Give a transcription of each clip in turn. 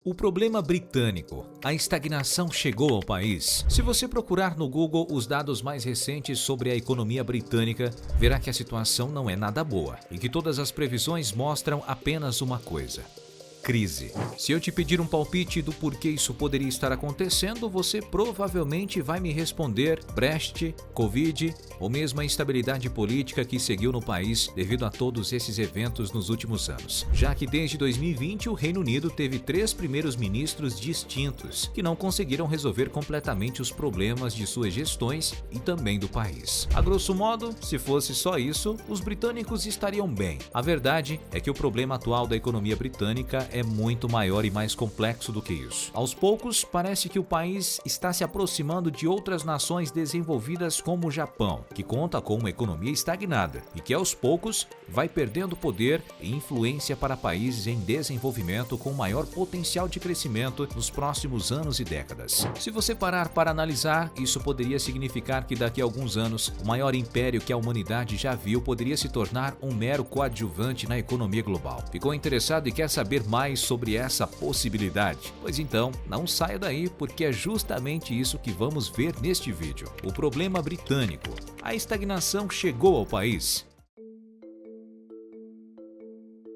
O problema britânico. A estagnação chegou ao país? Se você procurar no Google os dados mais recentes sobre a economia britânica, verá que a situação não é nada boa e que todas as previsões mostram apenas uma coisa: crise. Se eu te pedir um palpite do porquê isso poderia estar acontecendo, você provavelmente vai me responder Brexit, Covid ou mesmo a instabilidade política que seguiu no país devido a todos esses eventos nos últimos anos. Já que desde 2020 o Reino Unido teve 3 primeiros ministros distintos que não conseguiram resolver completamente os problemas de suas gestões e também do país. A grosso modo, se fosse só isso, os britânicos estariam bem. A verdade é que o problema atual da economia britânica é muito maior e mais complexo do que isso. Aos poucos, parece que o país está se aproximando de outras nações desenvolvidas como o Japão, que conta com uma economia estagnada e que aos poucos vai perdendo poder e influência para países em desenvolvimento com maior potencial de crescimento nos próximos anos e décadas. Se você parar para analisar, isso poderia significar que daqui a alguns anos, o maior império que a humanidade já viu poderia se tornar um mero coadjuvante na economia global. Ficou interessado e quer saber mais sobre essa possibilidade? Pois então, não saia daí, porque é justamente isso que vamos ver neste vídeo. O problema britânico. A estagnação chegou ao país?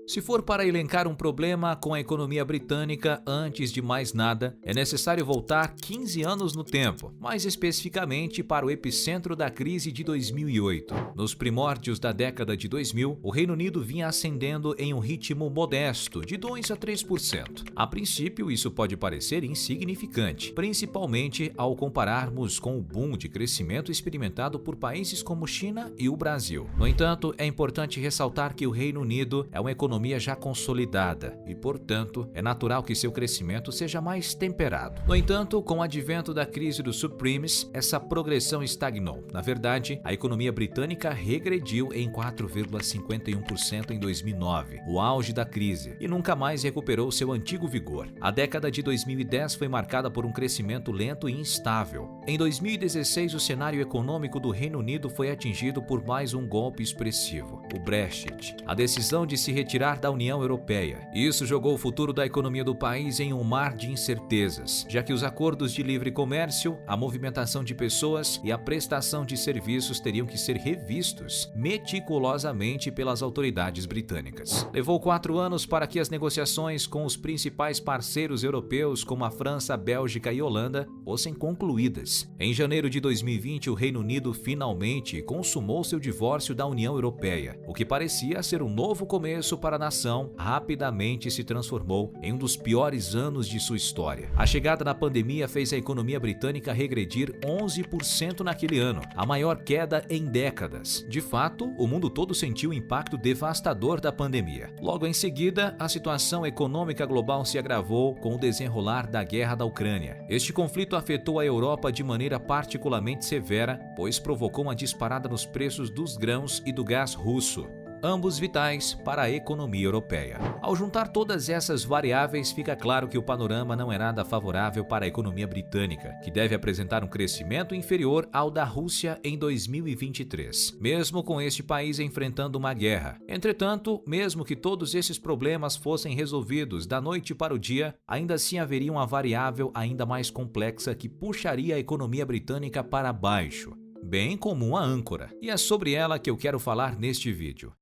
Se for para elencar um problema com a economia britânica, antes de mais nada, é necessário voltar 15 anos no tempo, mais especificamente para o epicentro da crise de 2008. Nos primórdios da década de 2000, o Reino Unido vinha ascendendo em um ritmo modesto, de 2 a 3%. A princípio, isso pode parecer insignificante, principalmente ao compararmos com o boom de crescimento experimentado por países como China e o Brasil. No entanto, é importante ressaltar que o Reino Unido é uma economia já consolidada e, portanto, é natural que seu crescimento seja mais temperado. No entanto, com o advento da crise dos subprimes, essa progressão estagnou. Na verdade, a economia britânica regrediu em 4,51% em 2009, o auge da crise, e nunca mais recuperou seu antigo vigor. A década de 2010 foi marcada por um crescimento lento e instável. Em 2016, o cenário econômico do Reino Unido foi atingido por mais um golpe expressivo, o Brexit, a decisão de se retirar da União Europeia. Isso jogou o futuro da economia do país em um mar de incertezas, já que os acordos de livre comércio, a movimentação de pessoas e a prestação de serviços teriam que ser revistos meticulosamente pelas autoridades britânicas. Levou 4 anos para que as negociações com os principais parceiros europeus, como a França, Bélgica e Holanda, fossem concluídas. Em janeiro de 2020, o Reino Unido finalmente consumou seu divórcio da União Europeia, o que parecia ser um novo começo para a nação, rapidamente se transformou em um dos piores anos de sua história. A chegada da pandemia fez a economia britânica regredir 11% naquele ano, a maior queda em décadas. De fato, o mundo todo sentiu o impacto devastador da pandemia. Logo em seguida, a situação econômica global se agravou com o desenrolar da guerra da Ucrânia. Este conflito afetou a Europa de maneira particularmente severa, pois provocou uma disparada nos preços dos grãos e do gás russo, ambos vitais para a economia europeia. Ao juntar todas essas variáveis, fica claro que o panorama não é nada favorável para a economia britânica, que deve apresentar um crescimento inferior ao da Rússia em 2023, mesmo com este país enfrentando uma guerra. Entretanto, mesmo que todos esses problemas fossem resolvidos da noite para o dia, ainda assim haveria uma variável ainda mais complexa que puxaria a economia britânica para baixo, bem como uma âncora, e é sobre ela que eu quero falar neste vídeo.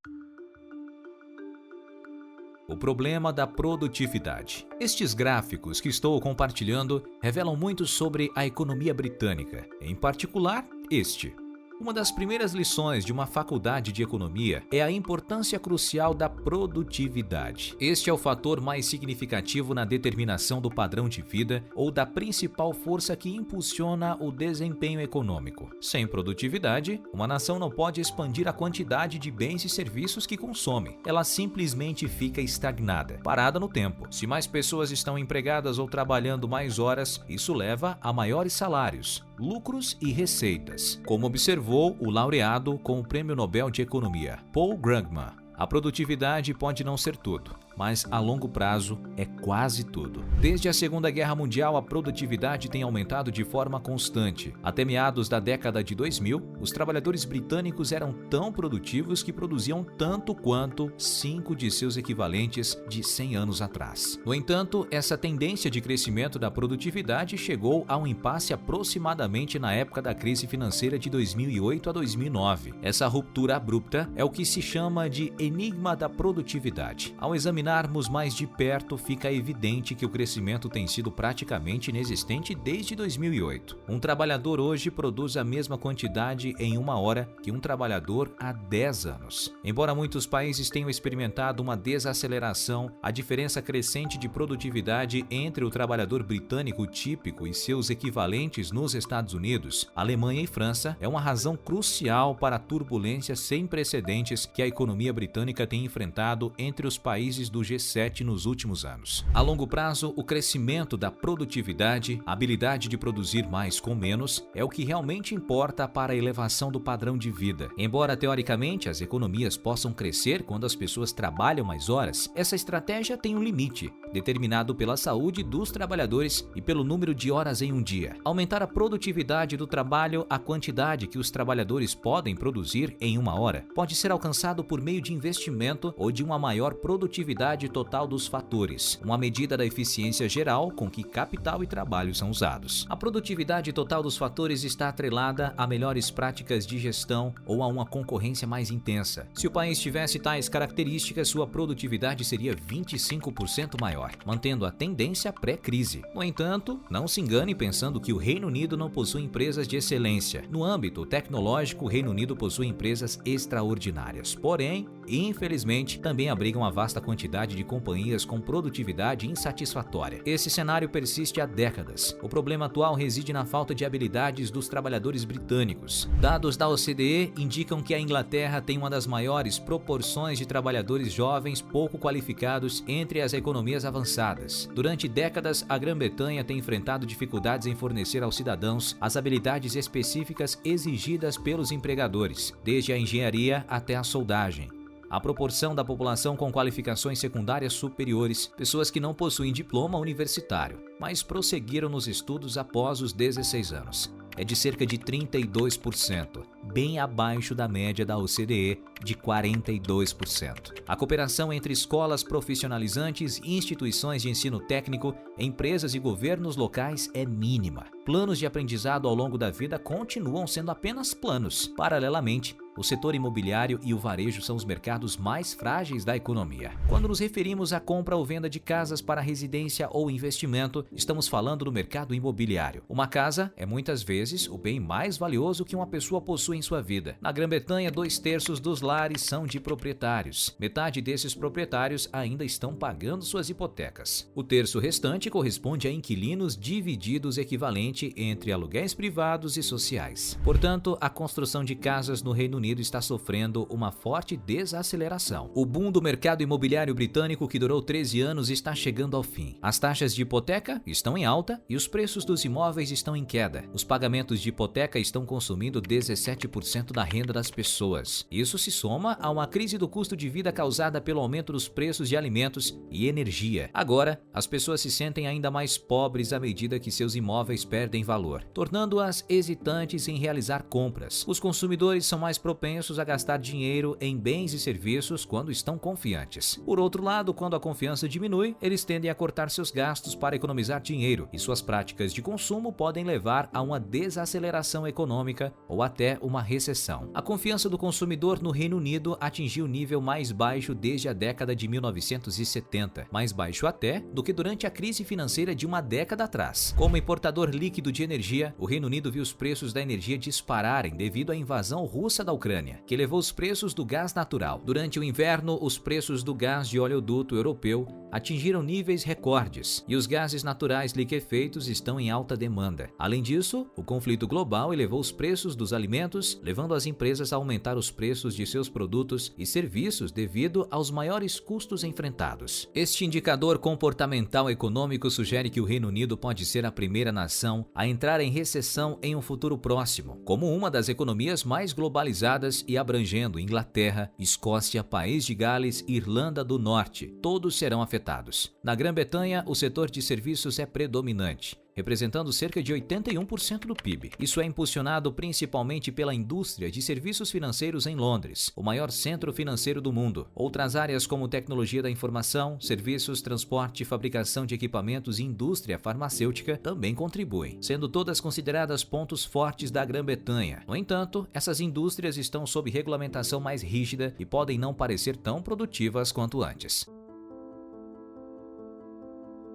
O problema da produtividade. Estes gráficos que estou compartilhando revelam muito sobre a economia britânica, em particular este. Uma das primeiras lições de uma faculdade de economia é a importância crucial da produtividade. Este é o fator mais significativo na determinação do padrão de vida ou da principal força que impulsiona o desempenho econômico. Sem produtividade, uma nação não pode expandir a quantidade de bens e serviços que consome. Ela simplesmente fica estagnada, parada no tempo. Se mais pessoas estão empregadas ou trabalhando mais horas, isso leva a maiores salários, lucros e receitas, como observou o laureado com o Prêmio Nobel de Economia, Paul Krugman. A produtividade pode não ser tudo, mas a longo prazo é quase tudo. Desde a Segunda Guerra Mundial, a produtividade tem aumentado de forma constante. Até meados da década de 2000, os trabalhadores britânicos eram tão produtivos que produziam tanto quanto 5 de seus equivalentes de 100 anos atrás. No entanto, essa tendência de crescimento da produtividade chegou a um impasse aproximadamente na época da crise financeira de 2008 a 2009. Essa ruptura abrupta é o que se chama de enigma da produtividade. Ao examinarmos mais de perto, fica evidente que o crescimento tem sido praticamente inexistente desde 2008. Um trabalhador hoje produz a mesma quantidade em 1 hora que um trabalhador há 10 anos. Embora muitos países tenham experimentado uma desaceleração, a diferença crescente de produtividade entre o trabalhador britânico típico e seus equivalentes nos Estados Unidos, Alemanha e França é uma razão crucial para a turbulência sem precedentes que a economia britânica tem enfrentado entre os países do G7 nos últimos anos. A longo prazo, o crescimento da produtividade, a habilidade de produzir mais com menos, é o que realmente importa para a elevação do padrão de vida. Embora teoricamente as economias possam crescer quando as pessoas trabalham mais horas, essa estratégia tem um limite, determinado pela saúde dos trabalhadores e pelo número de horas em um dia. Aumentar a produtividade do trabalho, a quantidade que os trabalhadores podem produzir em 1 hora, pode ser alcançado por meio de investimento ou de uma maior produtividade total dos fatores, uma medida da eficiência geral com que capital e trabalho são usados. A produtividade total dos fatores está atrelada a melhores práticas de gestão ou a uma concorrência mais intensa. Se o país tivesse tais características, sua produtividade seria 25% maior, mantendo a tendência pré-crise. No entanto, não se engane pensando que o Reino Unido não possui empresas de excelência. No âmbito tecnológico, o Reino Unido possui empresas extraordinárias. Porém, infelizmente, também abriga uma vasta quantidade de companhias com produtividade insatisfatória. Esse cenário persiste há décadas. O problema atual reside na falta de habilidades dos trabalhadores britânicos. Dados da OCDE indicam que a Inglaterra tem uma das maiores proporções de trabalhadores jovens pouco qualificados entre as economias avançadas. Durante décadas, a Grã-Bretanha tem enfrentado dificuldades em fornecer aos cidadãos as habilidades específicas exigidas pelos empregadores, desde a engenharia até a soldagem. A proporção da população com qualificações secundárias superiores, pessoas que não possuem diploma universitário, mas prosseguiram nos estudos após os 16 anos, é de cerca de 32%, bem abaixo da média da OCDE de 42%. A cooperação entre escolas profissionalizantes, instituições de ensino técnico, empresas e governos locais é mínima. Planos de aprendizado ao longo da vida continuam sendo apenas planos. Paralelamente, o setor imobiliário e o varejo são os mercados mais frágeis da economia. Quando nos referimos à compra ou venda de casas para residência ou investimento, estamos falando do mercado imobiliário. Uma casa é muitas vezes o bem mais valioso que uma pessoa possui em sua vida. Na Grã-Bretanha, 2/3 dos lares são de proprietários. Metade desses proprietários ainda estão pagando suas hipotecas. O terço restante corresponde a inquilinos divididos equivalente entre aluguéis privados e sociais. Portanto, a construção de casas no Reino Unido está sofrendo uma forte desaceleração. O boom do mercado imobiliário britânico, que durou 13 anos, está chegando ao fim. As taxas de hipoteca estão em alta e os preços dos imóveis estão em queda. Os pagamentos de hipoteca estão consumindo 17% da renda das pessoas. Isso se soma a uma crise do custo de vida causada pelo aumento dos preços de alimentos e energia. Agora, as pessoas se sentem ainda mais pobres à medida que seus imóveis perdem valor, tornando-as hesitantes em realizar compras. Os consumidores são mais propensos a gastar dinheiro em bens e serviços quando estão confiantes. Por outro lado, quando a confiança diminui, eles tendem a cortar seus gastos para economizar dinheiro e suas práticas de consumo podem levar a uma desaceleração econômica ou até uma recessão. A confiança do consumidor no Reino Unido atingiu o nível mais baixo desde a década de 1970, mais baixo até do que durante a crise financeira de uma década atrás. Como importador líquido de energia, o Reino Unido viu os preços da energia dispararem devido à invasão russa da Ucrânia, que elevou os preços do gás natural. Durante o inverno, os preços do gás de oleoduto europeu atingiram níveis recordes e os gases naturais liquefeitos estão em alta demanda. Além disso, o conflito global elevou os preços dos alimentos, levando as empresas a aumentar os preços de seus produtos e serviços devido aos maiores custos enfrentados. Este indicador comportamental econômico sugere que o Reino Unido pode ser a primeira nação a entrar em recessão em um futuro próximo, como uma das economias mais globalizadas e abrangendo Inglaterra, Escócia, País de Gales e Irlanda do Norte. Todos serão afetados. Na Grã-Bretanha, o setor de serviços é predominante, representando cerca de 81% do PIB. Isso é impulsionado principalmente pela indústria de serviços financeiros em Londres, o maior centro financeiro do mundo. Outras áreas como tecnologia da informação, serviços, transporte, fabricação de equipamentos e indústria farmacêutica também contribuem, sendo todas consideradas pontos fortes da Grã-Bretanha. No entanto, essas indústrias estão sob regulamentação mais rígida e podem não parecer tão produtivas quanto antes.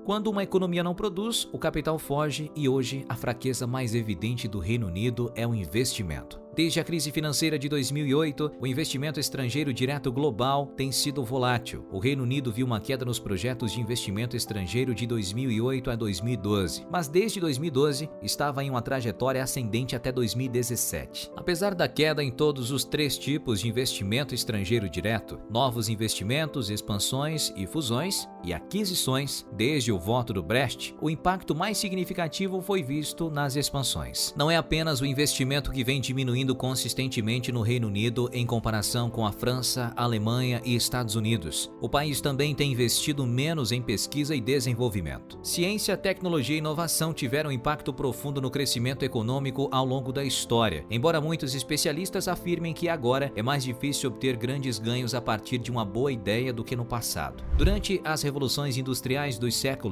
Quando uma economia não produz, o capital foge e hoje a fraqueza mais evidente do Reino Unido é o investimento. Desde a crise financeira de 2008, o investimento estrangeiro direto global tem sido volátil. O Reino Unido viu uma queda nos projetos de investimento estrangeiro de 2008 a 2012, mas desde 2012 estava em uma trajetória ascendente até 2017. Apesar da queda em todos os três tipos de investimento estrangeiro direto, novos investimentos, expansões e fusões e aquisições, desde o voto do Brexit, o impacto mais significativo foi visto nas expansões. Não é apenas o investimento que vem diminuindo consistentemente no Reino Unido em comparação com a França, Alemanha e Estados Unidos. O país também tem investido menos em pesquisa e desenvolvimento. Ciência, tecnologia e inovação tiveram impacto profundo no crescimento econômico ao longo da história, embora muitos especialistas afirmem que agora é mais difícil obter grandes ganhos a partir de uma boa ideia do que no passado. Durante as revoluções industriais dos séculos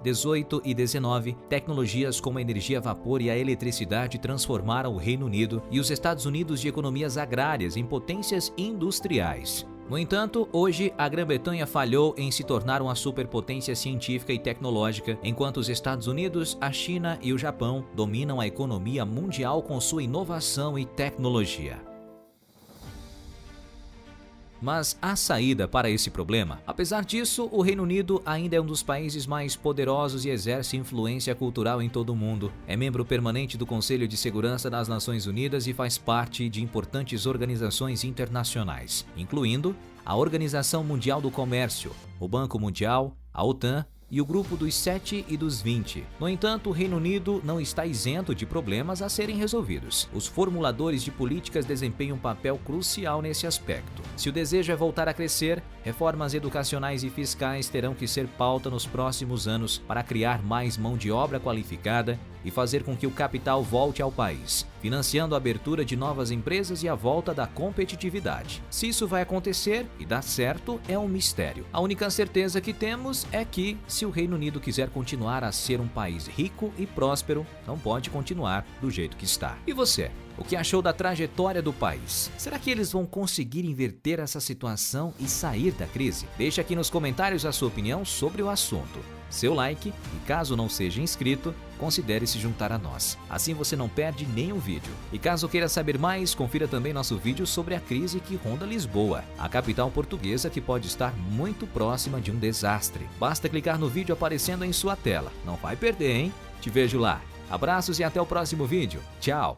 18 e 19, tecnologias como a energia a vapor e a eletricidade transformaram o Reino Unido e os Estados Unidos de economias agrárias em potências industriais. No entanto, hoje a Grã-Bretanha falhou em se tornar uma superpotência científica e tecnológica, enquanto os Estados Unidos, a China e o Japão dominam a economia mundial com sua inovação e tecnologia. Mas há saída para esse problema? Apesar disso, o Reino Unido ainda é um dos países mais poderosos e exerce influência cultural em todo o mundo. É membro permanente do Conselho de Segurança das Nações Unidas e faz parte de importantes organizações internacionais, incluindo a Organização Mundial do Comércio, o Banco Mundial, a OTAN e o Grupo dos 7 e dos 20. No entanto, o Reino Unido não está isento de problemas a serem resolvidos. Os formuladores de políticas desempenham um papel crucial nesse aspecto. Se o desejo é voltar a crescer, reformas educacionais e fiscais terão que ser pauta nos próximos anos para criar mais mão de obra qualificada e fazer com que o capital volte ao país, financiando a abertura de novas empresas e a volta da competitividade. Se isso vai acontecer e dar certo é um mistério. A única certeza que temos é que, se o Reino Unido quiser continuar a ser um país rico e próspero, não pode continuar do jeito que está. E você? O que achou da trajetória do país? Será que eles vão conseguir inverter essa situação e sair da crise? Deixe aqui nos comentários a sua opinião sobre o assunto. Seu like e, caso não seja inscrito, considere se juntar a nós. Assim você não perde nenhum vídeo. E caso queira saber mais, confira também nosso vídeo sobre a crise que ronda Lisboa, a capital portuguesa que pode estar muito próxima de um desastre. Basta clicar no vídeo aparecendo em sua tela. Não vai perder, hein? Te vejo lá. Abraços e até o próximo vídeo. Tchau!